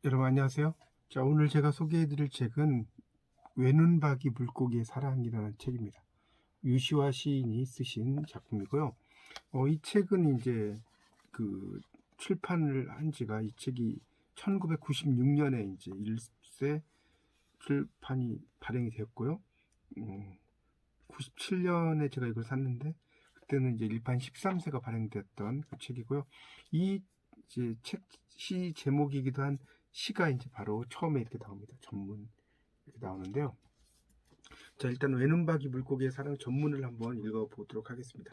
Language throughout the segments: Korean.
여러분 안녕하세요. 자, 오늘 제가 소개해드릴 책은 외눈박이 물고기의 사랑이라는 책입니다. 유시화 시인이 쓰신 작품이고요. 이 책은 이제 그 출판을 한 지가 이 책이 1996년에 이제 1세 출판이 발행이 되었고요. 97년에 제가 이걸 샀는데 그때는 이제 일판 13세가 발행됐던 그 책이고요. 이 이제 시 제목이기도 한 시가 이제 바로 처음에 이렇게 나옵니다. 전문 이렇게 나오는데요. 자, 일단 외눈박이 물고기의 사랑 전문을 한번 읽어보도록 하겠습니다.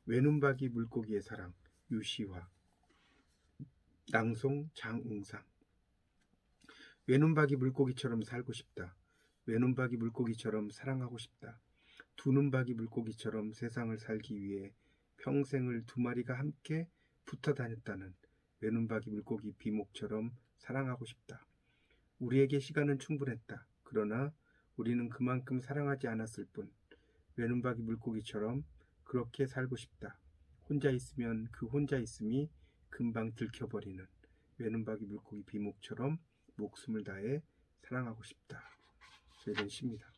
외눈박이 물고기의 사랑, 유시화. 낭송 장웅상. 외눈박이 물고기처럼 살고 싶다. 외눈박이 물고기처럼 사랑하고 싶다. 두 눈박이 물고기처럼 세상을 살기 위해 평생을 두 마리가 함께 붙어 다녔다는 외눈박이 물고기 비목처럼 사랑하고 싶다. 우리에게 시간은 충분했다. 그러나 우리는 그만큼 사랑하지 않았을 뿐. 외눈박이 물고기처럼 그렇게 살고 싶다. 혼자 있으면 그 혼자 있음이 금방 들켜버리는 외눈박이 물고기 비목처럼 목숨을 다해 사랑하고 싶다. 이런 시입니다.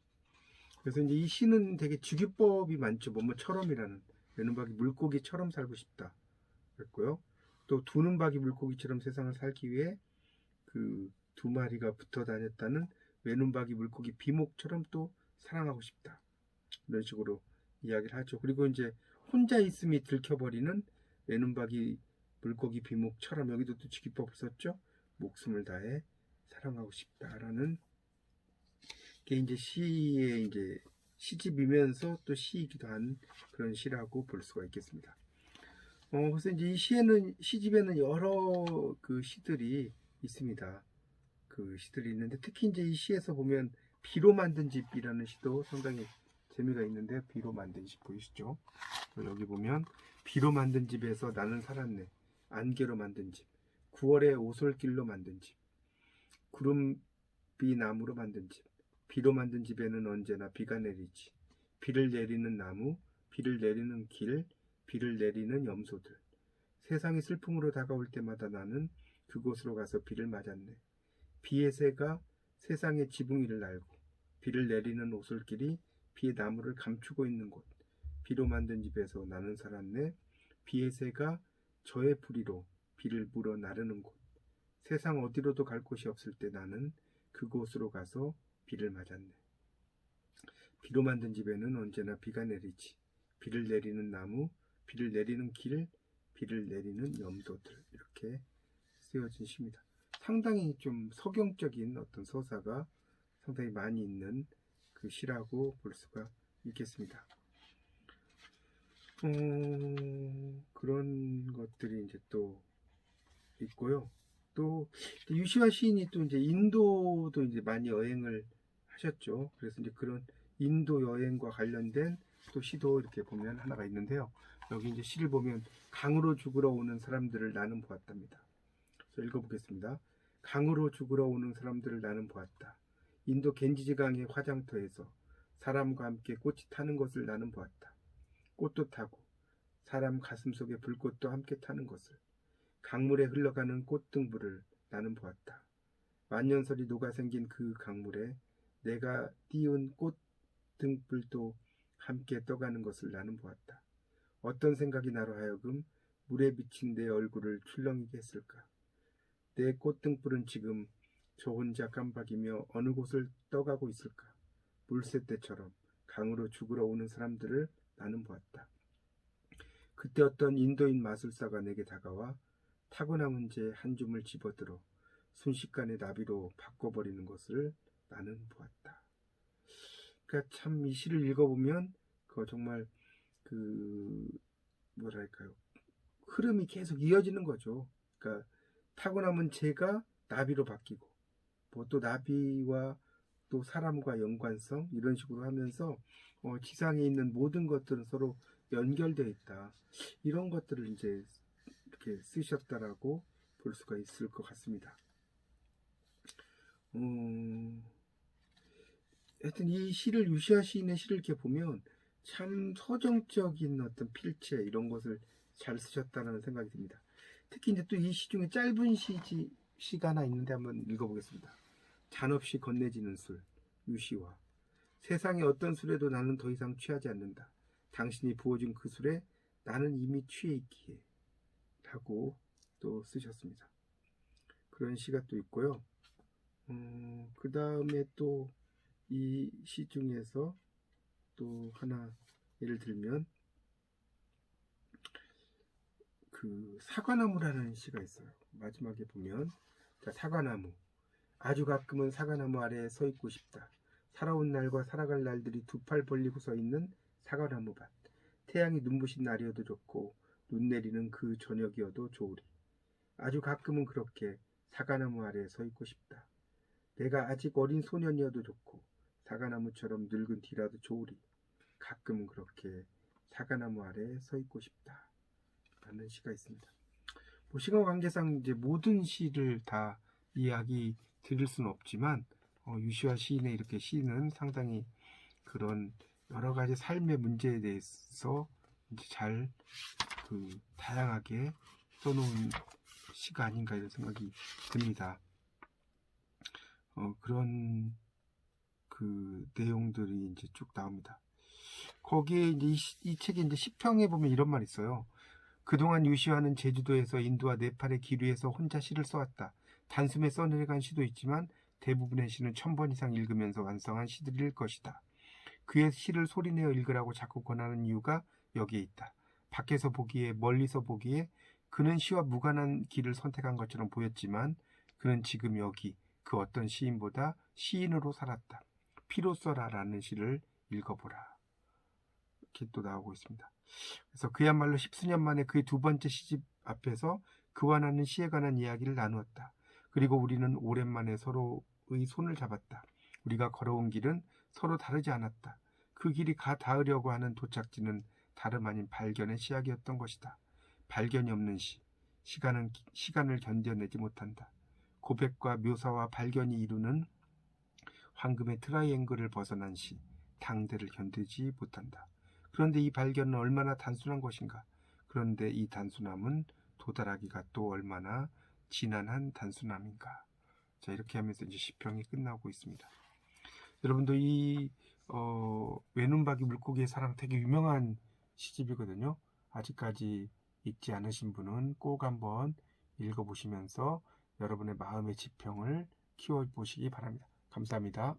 그래서 이제 이 시는 되게 주기법이 많죠. 뭐뭐처럼이라는 외눈박이 물고기처럼 살고 싶다 그랬고요. 또 두 눈박이 물고기처럼 세상을 살기 위해 그 두 마리가 붙어 다녔다는 외눈박이 물고기 비목처럼 또 사랑하고 싶다. 이런 식으로 이야기를 하죠. 그리고 이제 혼자 있음이 들켜버리는 외눈박이 물고기 비목처럼 여기도 또 주기법을 썼죠. 목숨을 다해 사랑하고 싶다라는 게 이제 시의 이제 시집이면서 또 시이기도 한 그런 시라고 볼 수가 있겠습니다. 그래서 이제 이 시집에는 여러 그 시들이 있습니다. 그 시들이 있는데 특히 이제 이 시에서 보면 비로 만든 집이라는 시도 상당히 재미가 있는데 비로 만든 집 보이시죠? 여기 보면 비로 만든 집에서 나는 살았네. 안개로 만든 집. 9월의 오솔길로 만든 집. 구름비 나무로 만든 집. 비로 만든 집에는 언제나 비가 내리지. 비를 내리는 나무, 비를 내리는 길, 비를 내리는 염소들. 세상이 슬픔으로 다가올 때마다 나는 그곳으로 가서 비를 맞았네. 비의 새가 세상의 지붕 위를 날고 비를 내리는 오솔길이 비의 나무를 감추고 있는 곳. 비로 만든 집에서 나는 살았네. 비의 새가 저의 부리로 비를 물어 나르는 곳. 세상 어디로도 갈 곳이 없을 때 나는 그곳으로 가서 비를 맞았네. 비로 만든 집에는 언제나 비가 내리지. 비를 내리는 나무, 비를 내리는 길, 비를 내리는 염소들. 이렇게 쓰여진 시입니다. 상당히 좀 서경적인 어떤 서사가 상당히 많이 있는 그 시라고 볼 수가 있겠습니다. 그런 것들이 이제 또 있고요. 또 유시화 시인이 또 이제 인도도 이제 많이 여행을 하셨죠. 그래서 이제 그런 인도 여행과 관련된 또 시도 이렇게 보면 하나가 있는데요. 여기 이제 시를 보면 강으로 죽으러 오는 사람들을 나는 보았답니다. 그래서 읽어보겠습니다. 강으로 죽으러 오는 사람들을 나는 보았다. 인도 겐지지강의 화장터에서 사람과 함께 꽃이 타는 것을 나는 보았다. 꽃도 타고 사람 가슴 속에 불꽃도 함께 타는 것을. 강물에 흘러가는 꽃등불을 나는 보았다. 만년설이 녹아 생긴 그 강물에 내가 띄운 꽃등불도 함께 떠가는 것을 나는 보았다. 어떤 생각이 나로 하여금 물에 비친 내 얼굴을 출렁이게 했을까? 내 꽃등불은 지금 저 혼자 깜박이며 어느 곳을 떠가고 있을까? 물새떼처럼 강으로 죽으러 오는 사람들을 나는 보았다. 그때 어떤 인도인 마술사가 내게 다가와 타고 남은 재 한 줌을 집어들어 순식간에 나비로 바꿔버리는 것을 나는 보았다. 그러니까 참 이 시를 읽어보면 그 정말 그 뭐랄까요, 흐름이 계속 이어지는 거죠. 그러니까 타고 남은 재가 나비로 바뀌고 뭐 또 나비와 또 사람과 연관성 이런 식으로 하면서 지상에 있는 모든 것들은 서로 연결되어 있다. 이런 것들을 이제 이렇게 쓰셨다라고 볼 수가 있을 것 같습니다. 하여튼 이 시를 유시화 시인의 시를 이렇게 보면 참 서정적인 어떤 필체 이런 것을 잘 쓰셨다는 생각이 듭니다. 특히 이제 또 이 시 중에 짧은 시지 시가 하나 있는데 한번 읽어보겠습니다. 잔없이 건네지는 술, 유시화. 세상의 어떤 술에도 나는 더 이상 취하지 않는다. 당신이 부어준 그 술에 나는 이미 취해 있기에 라고 또 쓰셨습니다. 그런 시가 또 있고요. 그 다음에 또 이 시 중에서 또 하나 예를 들면 그 사과나무라는 시가 있어요. 마지막에 보면 자, 사과나무. 아주 가끔은 사과나무 아래에 서 있고 싶다. 살아온 날과 살아갈 날들이 두 팔 벌리고 서 있는 사과나무 밭. 태양이 눈부신 날이어도 좋고 눈 내리는 그 저녁이어도 좋으리. 아주 가끔은 그렇게 사과나무 아래에 서 있고 싶다. 내가 아직 어린 소년이어도 좋고 사과나무처럼 늙은 뒤라도 좋으리. 가끔은 그렇게 사과나무 아래에 서 있고 싶다. 라는 시가 있습니다. 뭐 시간 관계상 이제 모든 시를 다 이야기 드릴 수는 없지만 유시화 시인의 이렇게 시는 상당히 그런 여러 가지 삶의 문제에 대해서 이제 잘 다양하게 써놓은 시가 아닌가 이런 생각이 듭니다. 그런 그 내용들이 이제 쭉 나옵니다. 거기에 이제 이 책에 이제 시평에 보면 이런 말이 있어요. 그동안 유시화는 제주도에서 인도와 네팔의 기류에서 혼자 시를 써왔다. 단숨에 써내려간 시도 있지만 대부분의 시는 1000번 이상 읽으면서 완성한 시들일 것이다. 그의 시를 소리내어 읽으라고 자꾸 권하는 이유가 여기에 있다. 밖에서 보기에 멀리서 보기에 그는 시와 무관한 길을 선택한 것처럼 보였지만 그는 지금 여기 그 어떤 시인보다 시인으로 살았다. 피로 써라라는 시를 읽어보라. 이렇게 또 나오고 있습니다. 그래서 그야말로 10수년 만에 그의 두 번째 시집 앞에서 그와 나는 시에 관한 이야기를 나누었다. 그리고 우리는 오랜만에 서로의 손을 잡았다. 우리가 걸어온 길은 서로 다르지 않았다. 그 길이 가 닿으려고 하는 도착지는 다름 아닌 발견의 시작이었던 것이다. 발견이 없는 시, 시간을 견뎌내지 못한다. 고백과 묘사와 발견이 이루는 황금의 트라이앵글을 벗어난 시, 당대를 견디지 못한다. 그런데 이 발견은 얼마나 단순한 것인가? 그런데 이 단순함은 도달하기가 또 얼마나 지난한 단순함인가? 자, 이렇게 하면서 이제 시평이 끝나고 있습니다. 여러분도 이 외눈박이 물고기의 사랑 되게 유명한 시집이거든요. 아직까지 읽지 않으신 분은 꼭 한번 읽어보시면서 여러분의 마음의 지평을 키워보시기 바랍니다. 감사합니다.